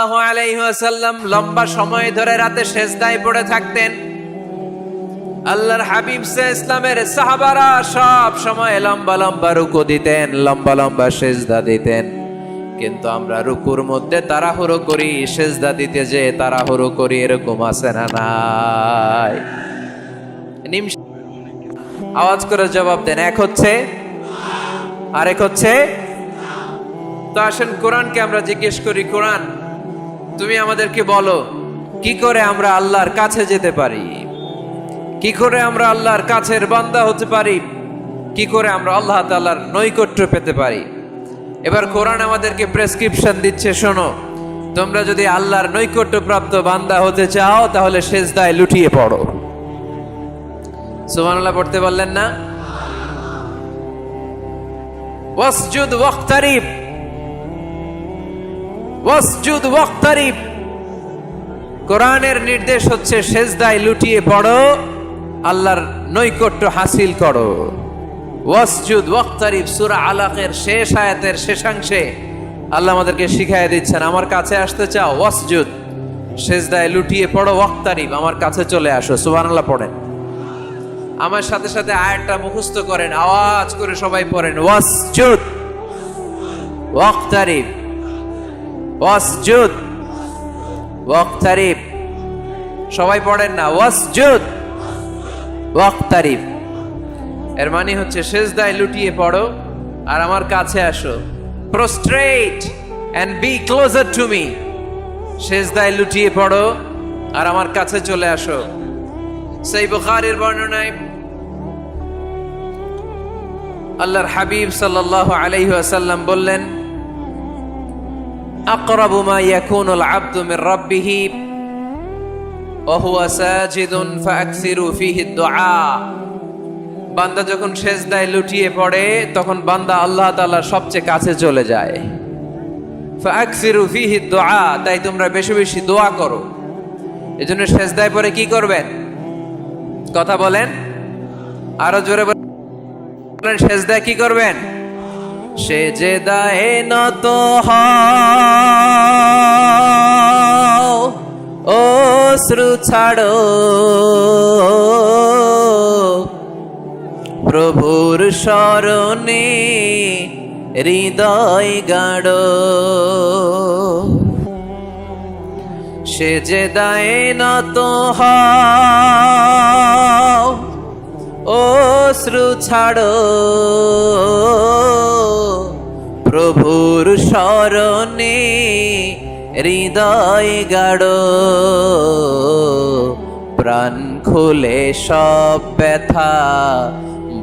সাল্লাল্লাহু আলাইহি ওয়াসাল্লাম লম্বা সময় ধরে রাতে সিজদায় পড়ে থাকতেন। আল্লাহর হাবিব ইসলামের সাহাবারা সব সময় লম্বা লম্বা রুকু দিতেন, লম্বা লম্বা সিজদা দিতেন। কিন্তু আমরা রুকুর মধ্যে তাড়াহুড়ো করি, সিজদা দিতে যে তাড়াহুড়ো করি, এরকম আছে না নাই? আওয়াজ করে জবাব দেন। এক হচ্ছে, আরেক হচ্ছে। তো আসেন কোরআনকে আমরা জিজ্ঞেস করি, কোরআন তুমি আমাদেরকে বলো কি করে আমরা আল্লাহর কাছে যেতে পারি, কি করে আমরা আল্লাহর কাছের বান্দা হতে পারি, কি করে আমরা আল্লাহ তাআলার নৈকট্য পেতে পারি। এবার কোরআন আমাদেরকে প্রেসক্রিপশন দিচ্ছে, শোনো, তোমরা যদি আল্লাহর নৈকট্য প্রাপ্ত বান্দা হতে চাও তাহলে সিজদায় লুটিয়ে পড়ো। সুবহানাল্লাহ পড়তে বললেন না? ওয়াসজুদ ওয়াক্তারিব, ওয়াসজুদ ওয়াক্তারিব। কোরআনের নির্দেশ হচ্ছে সিজদায় লুটিয়ে পড়ো, আল্লাহর নৈকট্য হাসিল করো। ওয়াসজুদ ওয়াক্তারিব সূরা আলাকের শেষ আয়াতের শেষাংশে আল্লাহ আমাদেরকে শিখাইয়া দিচ্ছেন, আমার কাছে আসতে চাও, ওয়াসজুদ, সিজদায় লুটিয়ে পড়ো, ওয়াক্তারিব, আমার কাছে চলে আসো। সুবহানাল্লাহ পড়েন। আমার সাথে সাথে আয়াতটা মুখস্থ করেন, আওয়াজ করে সবাই পড়েন, ওয়াসজুদ ওয়াক্তারিব, ওয়াসজুদ ওয়াক্তারিব। সবাই পড়েন না, ওয়াসজুদ ওয়াক্তারিব। এর মানে হচ্ছে সিজদায় লুটিয়ে পড়ো আর আমার কাছে আসো। Prostrate and be closer to me. সিজদায় লুটিয়ে পড়ো আর আমার কাছে চলে আসো। সহিহ বুখারীর বর্ণনায় আল্লাহর হাবিব সাল্লাল্লাহু আলাইহি ওয়াসাল্লাম বললেন, আকরাবু মা ইয়াকুনুল আবদু মির রাব্বিহি ওয়া হুয়া সাজিদুন ফাআকসিরু ফীহি দুআ। বান্দা যখন সিজদায় লুটিয়ে পড়ে তখন বান্দা আল্লাহ তাআলার সবচেয়ে কাছে চলে যায়। ফাআকসিরু ফীহি দুআ, তাই তোমরা বেশি বেশি দোয়া করো। এজন্য সিজদায় পড়ে কি করবেন? কথা বলেন, আরো জোরে বলেন। সিজদায় কি করবেন? সিজদায়ে নত হও, অশ্রু ছাড়ো, প্রভুর শরণে হৃদয় গাড়ো। সিজদায়ে নত হও, অশ্রু ছাড়ো, প্রভুর শরণে হৃদয় গাড়ো। প্রাণ খুলে সব ব্যথা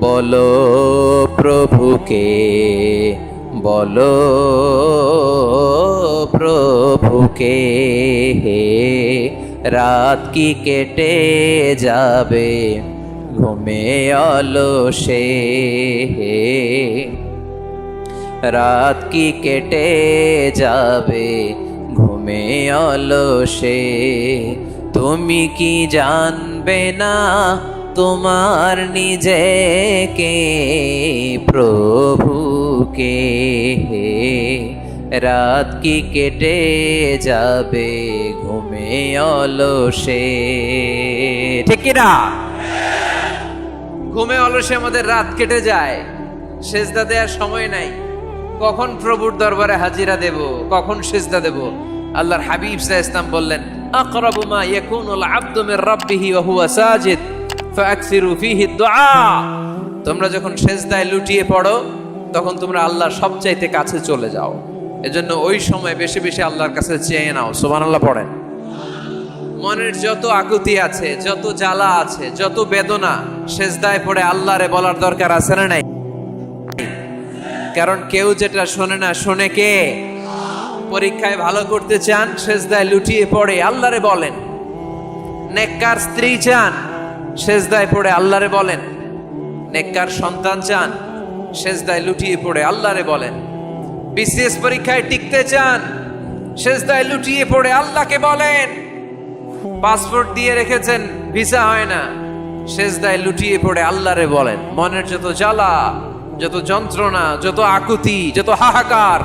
বলো প্রভুকে, বলো প্রভুকে। রাত কি কেটে যাবে ঘুমে অলসে, রাত কি কেটে যাবে ঘুমে অলসে। তুমি কি জানবে না তোমার নিজেকে, প্রভুকে। রাত কি কেটে যাবে ঘুমে অলসে। ঠিক কি না? ঘুমে অলসে আমাদের রাত কেটে যায়, সিজদা দেওয়ার সময় নাই। কখন প্রভুর দরবারে হাজিরা দেব, কখন সিজদা দেব? আল্লাহর হাবিব সাল্লাল্লাহু আলাইহি ওয়াসাল্লাম বললেন, আকরাবু মা ইয়াকুনুল আবদু মির রাব্বিহি ওয়া হুয়া সাজিদ ফাআকসিরু ফীহি দুআ। তোমরা যখন সিজদায় লুটিয়ে পড়ো তখন তোমরা আল্লাহর সবচাইতে কাছে চলে যাও। এজন্য ওই সময় বেশি বেশি আল্লাহর কাছে চেয়ে নাও। সুবহানাল্লাহ পড়েন। মনের যত আকুতি আছে, যত জ্বালা আছে, যত বেদনা, সিজদায় পড়ে আল্লাহরে বলার দরকার আছে না নাই? কারণ কেউ যেটা শোনে না, শোনে কে? পরীক্ষায় ভালো করতে চান, সিজদায় লুটিয়ে পড়ে আল্লাহরে বলেন। নেককার স্ত্রী চান, সিজদায় পড়ে আল্লাহরে বলেন। নেককার সন্তান চান, সিজদায় লুটিয়ে পড়ে আল্লাহরে বলেন। বিসিএস পরীক্ষায় টিকতে চান, সিজদায় লুটিয়ে পড়ে আল্লাহকে বলেন। পাসপোর্ট দিয়ে রেখেছেন, ভিসা হয় না, সিজদায় লুটিয়ে পড়ে আল্লাহরে বলেন। মনের যত জ্বালা, যত যন্ত্রণা, যত আকুতি, যত হাহাকার,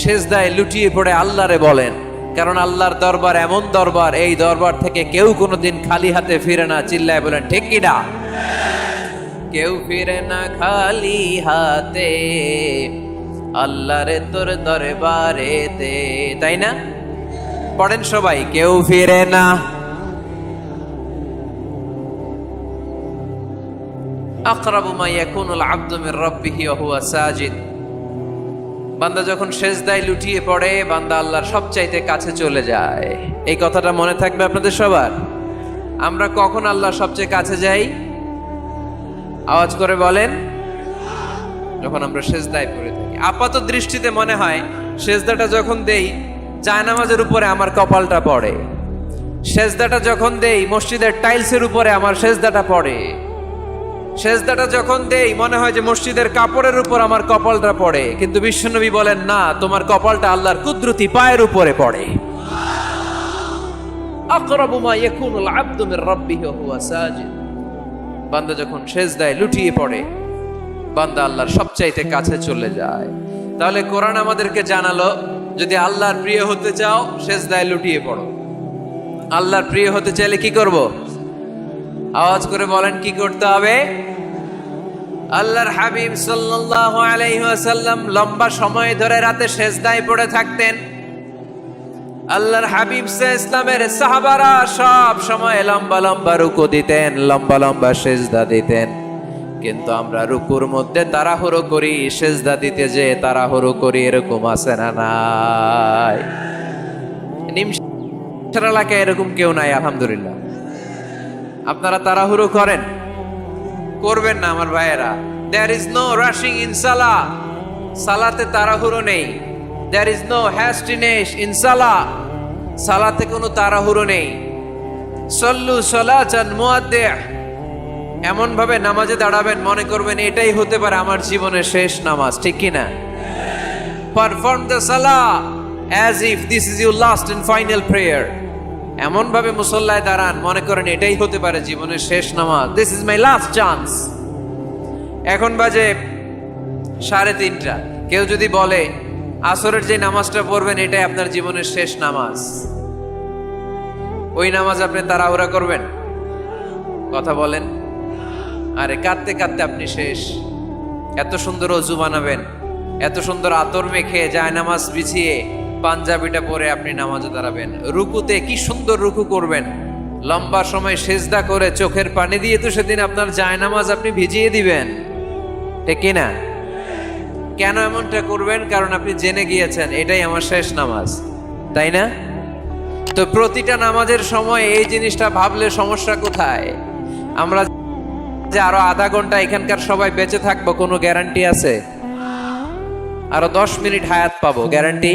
সিজদায় লুটিয়ে পড়ে আল্লাহরে বলেন। কারণ আল্লাহর দরবার এমন দরবার, এই দরবার থেকে কেউ কোনোদিন খালি হাতে ফিরে না। চিল্লায় বলেন ঠিক কিনা? কেউ ফিরে না খালি হাতে আল্লাহরে তোর দরবারেতে, তাই না? পড়েন সবাই, কেউ ফিরে না। আকরাবু মা ইয়াকুনুল আবদু মির রাব্বিহি ওয়া হুয়া সাজিদ। বান্দা যখন সেজদায় লুটিয়ে পড়ে, বান্দা আল্লাহর সবচাইতে কাছে চলে যায়। এই কথাটা মনে থাকবে আপনাদের সবার। আমরা কখন আল্লাহর সবচেয়ে কাছে যাই? আওয়াজ করে বলেন, যখন আমরা সেজদায় পড়ে থাকি। আপাত দৃষ্টিতে মনে হয় সেজদাটা যখন দেই জায়নামাজের উপরে আমার কপালটা পড়ে, সেজদাটা যখন দেই মসজিদের টাইলসের উপরে আমার সেজদাটা পড়ে, সেজদাটা যখন দেই মনে হয় যে মসজিদের কাপড়ের উপর আমার কপালটা পড়ে। কিন্তু বিশ্বনবী বলেন না, তোমার কপালটা আল্লাহর কুদরতি পায়ের উপরে পড়ে। আকরাবু মা ইয়াকুনুল আবদু মির রাব্বিহি ওয়া হুয়া সাজিদ। বান্দা যখন সেজদায় লুটিয়ে পড়ে, বান্দা আল্লাহর সবচাইতে কাছে চলে যায়। তাহলে কোরআন আমাদেরকে জানালো, যদি আল্লাহর প্রিয় হতে চাও সেজদায় লুটিয়ে পড়ো। আল্লাহর প্রিয় হতে চাইলে কি করব? আওয়াজ করে বলেন, কি করতে হবে? আল্লাহর হাবিব সাল্লাল্লাহু আলাইহি ওয়াসাল্লাম লম্বা সময় ধরে রাতে সেজদায় পড়ে থাকতেন। আল্লাহর হাবিব ইসলামের সাহাবারা সব সময় লম্বা লম্বা রুকু দিতেন, লম্বা লম্বা সেজদা দিতেন। কিন্তু আমরা রুকুর মধ্যে তাড়াহুড়ো করি, সেজদা দিতে যে তাড়াহুড়ো করি, এরকম আছে না নাই? নিমসার এলাকায় এরকম কেউ নাই আলহামদুলিল্লাহ। আপনারা তাড়াহুড়ো করেন? করবেন না আমার ভাইয়েরা। There is no rushing in salah. সালাতে তাড়াহুড়ো নেই। There is no hastiness in salah. সালাতে কোনো তাড়াহুড়ো নেই। সল্লু সালাতান মুআদ্দিহ। এমন ভাবে নামাজে দাঁড়াবেন মনে করবেন এটাই হতে পারে আমার জীবনের শেষ নামাজ, ঠিক কি না? Perform the salah as if this is your last and final prayer. এমন ভাবে মুসল্লায় দাঁড়ান মনে করেন এটাই হতে পারে জীবনের শেষ নামাজ। This is my last chance. এখন বাজে 3:30। কেউ যদি বলে আসরের যে নামাজটা পড়বেন এটাই আপনার জীবনের শেষ নামাজ, ওই নামাজ আপনি তাড়াহুড়া করবেন? কথা বলেন। আরে কাঁদতে কাঁদতে আপনি শেষ। এত সুন্দর ওযু বানাবেন, এত সুন্দর আতর মেখে জায়নামাজ বিছিয়ে পাঞ্জাবিটা পরে আপনি নামাজে দাঁড়াবেন। রুকুতে কি সুন্দর রুকু করবেন, লম্বা সময় সেজদা করে চোখের পানি দিয়ে তো সেদিন আপনার জায়নামাজ আপনি ভিজিয়ে দিবেন, ঠিক কি না? কেন এমনটা করবেন? কারণ আপনি জেনে গিয়েছেন এটাই আমার শেষ নামাজ, তাই না? তো প্রতিটা নামাজের সময় এই জিনিসটা ভাবলে সমস্যা কোথায়? আমরা যে আরো আধা ঘন্টা এখানকার সবাই বেঁচে থাকবো কোনো গ্যারান্টি আছে? আরো 10 মিনিট হায়াত পাবো, গ্যারান্টি?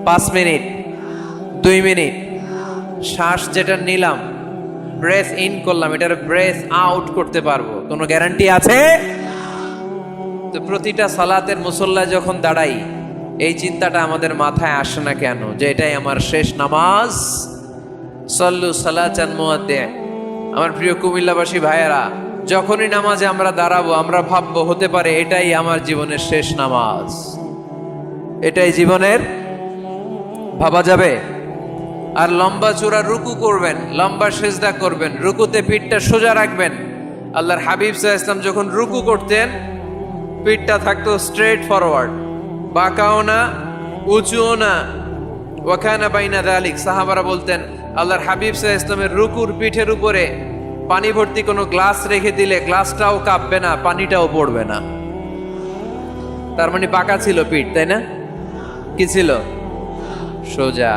5 মিনিট, 2 মিনিট, শ্বাস যেটা নিলাম, ব্রেথ ইন করলাম, এটার ব্রেথ আউট করতে পারবো, কোনো গ্যারান্টি আছে? তো প্রতিটা সালাতের মুসল্লায় যখন দাঁড়াই এই চিন্তাটা আমাদের মাথায় আসে না কেন যে এটাই আমার শেষ নামাজ? সল্লু সালাতান মুআদ্দিহ। আমার প্রিয় কুমিল্লাবাসী ভাইয়েরা, যখনই নামাজে আমরা দাঁড়াবো আমরা ভাববো হতে পারে এটাই আমার জীবনের শেষ নামাজ। এটাই জীবনের, ভাবা যাবে? আর লম্বা চূড়া রুকু করবেন, লম্বা সেজদা করবেন, রুকুতে পিঠটা সোজা রাখবেন। আল্লাহর হাবিব সাল্লাল্লাহু আলাইহি ওয়াসাল্লাম যখন রুকু করতেন পিঠটা থাকতো স্ট্রেট ফরওয়ার্ড, বাঁকাও না উঁচুও না। ওয়া কানা বাইনা যালিক। সাহাবারা বলতেন আল্লাহর হাবিব সাল্লাল্লাহু আলাইহি ওয়াসাল্লামের রুকুর পিঠের উপরে পানি ভর্তি কোনো গ্লাস রেখে দিলে গ্লাসটাও কাঁপবে না, পানিটাও পড়বে না। তার মানে বাঁকা ছিল পিঠ, তাই না? কি ছিল? সোজা।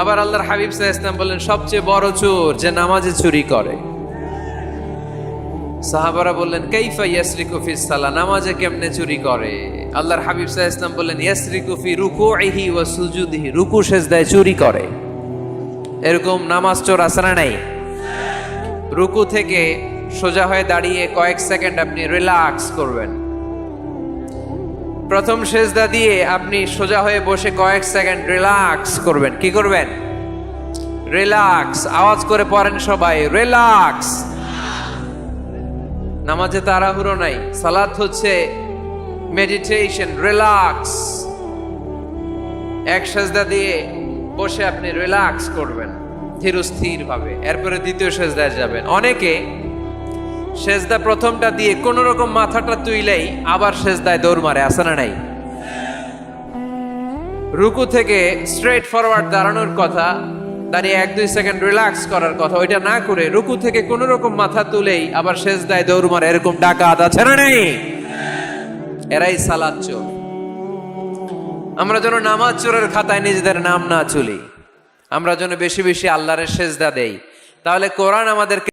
আবার আল্লাহর হাবিব সাল্লাল্লাহু আলাইহি ওয়াসাল্লাম বললেন সবচেয়ে বড় চোর যে নামাজে চুরি করে। সাহাবারা বললেন কাইফা ইয়াসরিকু ফিস সালাহ, নামাজে কেমনে চুরি করে? আল্লাহর হাবিব সাল্লাল্লাহু আলাইহি ওয়াসাল্লাম বললেন ইয়াসরিকু ফি রুকুইহি ওয়া সুজুদিহি, রুকু সেজদায় চুরি করে। এরকম নামাজ চোর আছে না নাই? রুকু থেকে সোজা হয়ে দাঁড়িয়ে কয়েক সেকেন্ড আপনি রিল্যাক্স করবেন। প্রথম সেজদা দিয়ে আপনি সোজা হয়ে বসে কয়েক সেকেন্ড রিল্যাক্স করবেন। কি করবেন? রিল্যাক্স। আওয়াজ করে পড়েন সবাই, রিল্যাক্স। নামাজে তাড়াহুড়ো নাই, সালাত হচ্ছে মেডিটেশন, রিল্যাক্স। এক সেজদা দিয়ে বসে আপনি রিল্যাক্স করবেন ধীরস্থির ভাবে, এরপরে দ্বিতীয় সেজদায় যাবেন। অনেকে সেজদা প্রথমটা দিয়ে কোন রকম মাথাটা তুইলেই আবার সেজদায় দৌড় মারে, আছে না নাই? রুকু থেকে স্ট্রেট ফরওয়ার্ড দাঁড়ানোর কথা, দাঁড়িয়ে 1-2 সেকেন্ড রিল্যাক্স করার কথা, ওইটা না করে রুকু থেকে কোন রকম মাথা তুলেই আবার সেজদায় দৌড় মারে, এরকম ডাকাত আছে না নেই? এরাই সালাত চোর। আমরা যেন নামাজ চোরের খাতায় নিজেদের নাম না চুলি, আমরা যেন বেশি বেশি আল্লাহর সেজদা দেই। তাহলে কোরআন আমাদেরকে